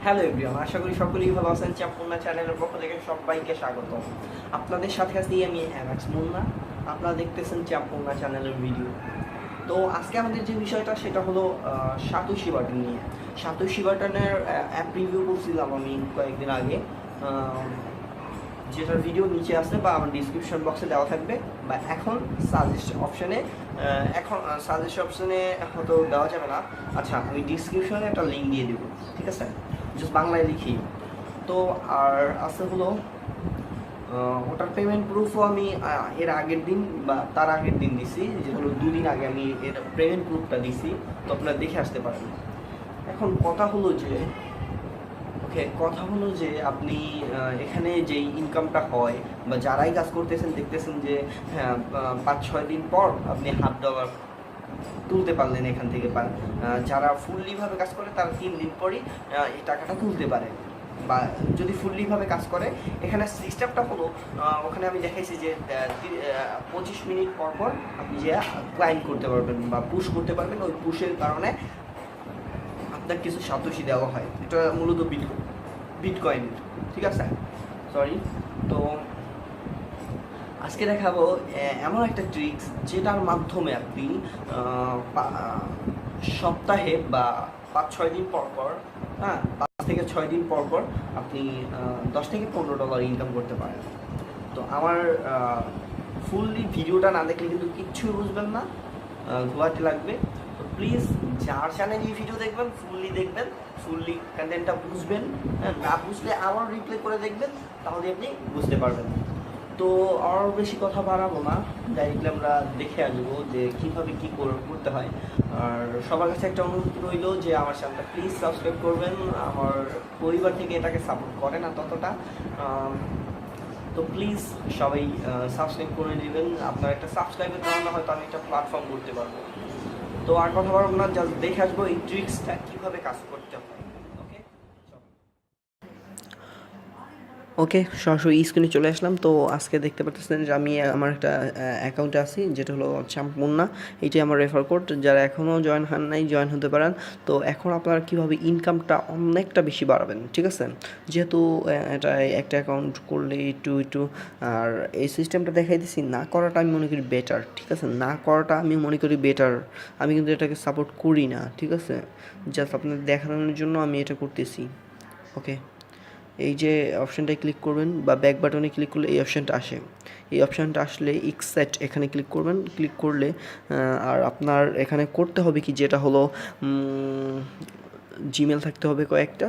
Hello everyone, আশা করি সকলেই ভালো আছেন। ChampMunna চ্যানেলের পক্ষ থেকে সবাইকে স্বাগত। আপনাদের সাথে আছি আমি MxMunna। আপনারা দেখতেছেন ChampMunna চ্যানেলের ভিডিও। তো আজকে আমাদের যে বিষয়টা সেটা হলো সাতোশি বাটন নিয়ে। সাতোশি বাটনের অ্যাপ রিভিউ করছিলাম আমি কয়েকদিন আগে, যেটার ভিডিও নিচে আছে বা আমার ডিসক্রিপশন বক্সে দেওয়া থাকবে, বা এখন সাজেস্ট অপশানে হয়তো দেওয়া যাবে না। আচ্ছা, আমি ডিসক্রিপশনে একটা লিঙ্ক দিয়ে দেবো, ঠিক আছে? জাস্ট বাংলায় লিখি। তো আর আছে হলো ওটার পেমেন্ট প্রুফও আমি এর আগের দিন বা তার আগের দিন দিছি, যেটা হলো 2 দিন আগে আমি এর পেমেন্ট প্রুফটা দিছি। তো আপনারা দেখে আসতে পারেন। এখন কথা হলো যে আপনি এখানে যেই ইনকামটা হয় বা যারাই কাজ করতেছেন দেখতেছেন যে হ্যাঁ 5-6 দিন পর আপনি $1/2 তুলতে পারলেন এখান থেকে। যারা ফুললিভাবে কাজ করে তারা 3 দিন পরই এই টাকাটা তুলতে পারে, বা যদি ফুললিভাবে কাজ করে। এখানে সিস্টেমটা হলো ওখানে আমি দেখাইছি যে 25 মিনিট পর পর আপনি যে ক্লাইম করতে পারবেন বা পুশ করতে পারবেন। ওই পুশের কারণে আপনার কিছু সাতোশি দেওয়া হয়। এটা মূলত বিটকয়েন, ঠিক আছে? সরি। তো আজকে দেখাবো এমন একটা ট্রিক্স যেটার মাধ্যমে আপনি সপ্তাহে বা 5-6 দিন পর পর, হ্যাঁ 5 থেকে 6 দিন পর পর আপনি $10 থেকে $15 ইনকাম করতে পারেন। তো আমার ফুললি ভিডিওটা না দেখলে কিন্তু কিচ্ছুই বুঝবেন না, ঘোরাতে লাগবে। তো প্লিজ যার চ্যানেল এই ভিডিও দেখবেন ফুললি কন্টেন্টটা বুঝবেন। না বুঝলে আবার রিপ্লে করে দেখবেন, তাহলে আপনি বুঝতে পারবেন। তো আর বেশি কথা বাড়াবো না, ডাইরেক্টলি আমরা দেখে আসবো যে কীভাবে কী করতে হয়। আর সবার কাছে একটা অনুরোধ রইল যে আমার চ্যানেলটা প্লিজ সাবস্ক্রাইব করবেন। আমার পরিবার থেকে এটাকে সাপোর্ট করে না ততটা, তো প্লিজ সবাই সাবস্ক্রাইব করে নেবেন। আপনার একটা সাবস্ক্রাইবের কারণে হয়তো আমি একটা প্ল্যাটফর্ম করতে পারবো। তো আর কথা বলবো না, জাস্ট দেখে আসবো এই ট্রিক্সটা কীভাবে কাজ করতে হয়। ওকে, সরাসরি স্ক্রিনে চলে আসলাম। তো আজকে দেখতে পাচ্ছেন যে আমি আমার একটা অ্যাকাউন্টে আছি, যেটা হলো ChampMunna। এইটাই আমার রেফার কোড। যারা এখনও জয়েন হন নাই, জয়েন হতে পারেন। তো এখন আপনারা কীভাবে ইনকামটা অনেকটা বেশি বাড়াবেন, ঠিক আছে? যেহেতু এটা একটা অ্যাকাউন্ট করলে একটু আর এই সিস্টেমটা দেখাই দিচ্ছি, না করাটা আমি মনে করি বেটার, ঠিক আছে? না করাটা আমি মনে করি বেটার। আমি কিন্তু এটাকে সাপোর্ট করি না, ঠিক আছে? জাস্ট আপনাদের দেখানোর জন্য আমি এটা করতেছি। ওকে, এই যে অপশানটায় ক্লিক করবেন বা ব্যাক বাটনে ক্লিক করলে এই অপশানটা আসে। এই অপশানটা আসলে এক্সেট এখানে ক্লিক করবেন। ক্লিক করলে আর আপনার এখানে করতে হবে কি, যেটা হলো জিমেল থাকতে হবে কয়েকটা।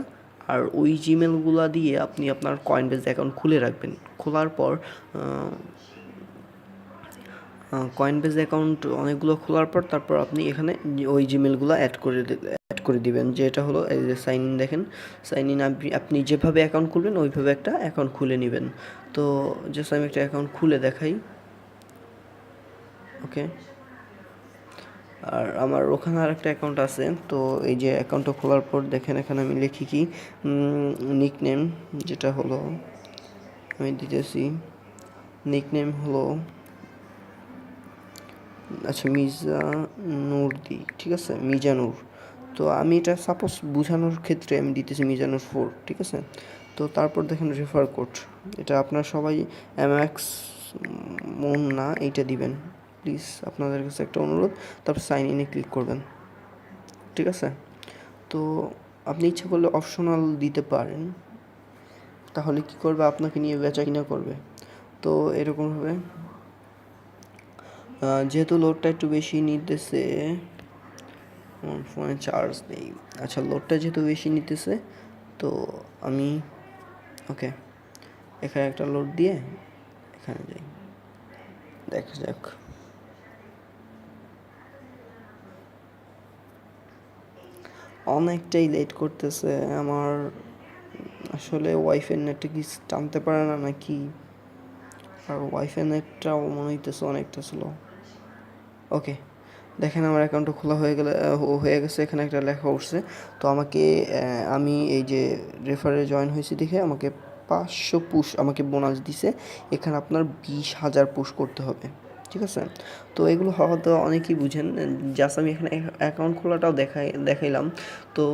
আর ওই জিমেলগুলো দিয়ে আপনি আপনার কয়েনবেজ অ্যাকাউন্ট খুলে রাখবেন। খোলার পর কয়েনবেজ অ্যাকাউন্ট অনেকগুলো খোলার পর তারপর আপনি এখানে ওই জিমেলগুলো অ্যাড করে দিবেন। যে এটা হলো এই যে সাইন ইন, দেখেন সাইন ইন। আপনি যেভাবে অ্যাকাউন্ট খুলবেন ওইভাবে একটা অ্যাকাউন্ট খুলে নেবেন। তো জাস্ট আমি একটা অ্যাকাউন্ট খুলে দেখাই। ওকে, আর আমার ওখানে আর একটা অ্যাকাউন্ট আছে। তো এই যে অ্যাকাউন্টটা খোলার পর দেখেন এখানে আমি লিখি কি নিকনেম, যেটা হলো আমি দিতেছি নিকনেম হলো আচ্ছা মিজানুর দিই, ঠিক আছে? মিজানুর। তো আমি এটা সাপোজ বোঝানোর ক্ষেত্রে আমি দিতেছি মিজানুর 4, ঠিক আছে? তো তারপর দেখেন রেফার কোড, এটা আপনার সবাই MxMunna এইটা দিবেন প্লিজ, আপনাদের কাছে একটা অনুরোধ। তারপর সাইন ইনে ক্লিক করবেন, ঠিক আছে? তো আপনি ইচ্ছা করলে অপশনাল দিতে পারেন, তাহলে কি করবে, আপনাকে নিয়ে বেচা কিনা করবে। তো এরকমভাবে যেহেতু লোডটা একটু বেশি নিতেছে, ফোনে চার্জ নেই। আচ্ছা, লোডটা যেহেতু বেশি নিতেছে তো আমি ওকে এখানে একটা লোড দিয়ে এখানে যাই, দেখা যাক। অনেকটাই লেট করতেছে আমার, আসলে ওয়াইফাই নেটটা কি টানতে পারে না নাকি, আর ওয়াইফাই নেটটাও মনে হইতেছে অনেকটা স্লো। ওকে, দেখেন আমার অ্যাকাউন্টটা খোলা হয়ে গেছে। এখানে একটা লেখা উঠছে। তো আমি এই যে রেফারে জয়েন হয়েছি দেখে আমাকে 500 পুশ আমাকে বোনাস দিছে। এখানে আপনার 20,000 পুশ করতে হবে, ঠিক আছে? তো এগুলো হয়তো অনেকেই বুঝেন, জাস্ট আমি এখানে অ্যাকাউন্ট খোলাটাও দেখাইলাম। তো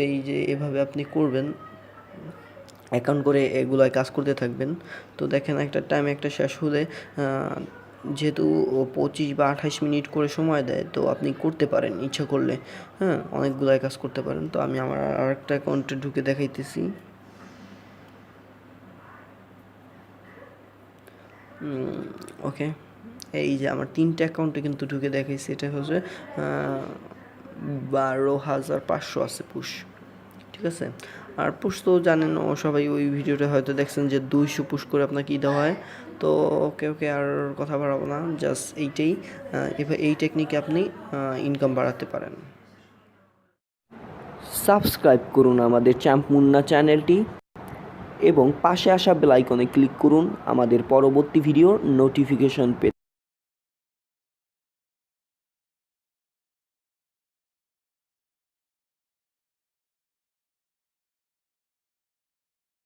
এই যে এভাবে আপনি করবেন, অ্যাকাউন্ট করে এগুলোয় কাজ করতে থাকবেন। তো দেখেন একটা টাইম একটা শেষ হলে যেহেতু 25 বা 28 মিনিট করে সময় দেয়, তো আপনি করতে পারেন ইচ্ছা করলে, হ্যাঁ, অনেকগুলাই কাজ করতে পারেন। তো আমি আমার আরেকটা অ্যাকাউন্টে ঢুকে দেখাইতেছি। ওকে, এই যে আমার 3টা অ্যাকাউন্টে কিন্তু ঢুকে দেখাইছি। এটা হচ্ছে 12,500 আছে পুশ, ঠিক আছে। আর পুশ তো জানেন সবাই, ওই ভিডিওটা হয়তো দেখছেন যে 200 পুশ করে আপনাকে দেওয়া হয়। তো ওকে ওকে, আর কথা বাড়াবো না, জাস্ট এইটাই। এবার এই টেকনিকে আপনি ইনকাম বাড়াতে পারেন। সাবস্ক্রাইব করুন আমাদের চ্যাম্পমুন্না চ্যানেলটি এবং পাশে আসা বেল আইকনে ক্লিক করুন আমাদের পরবর্তী ভিডিওর নোটিফিকেশন পেতে।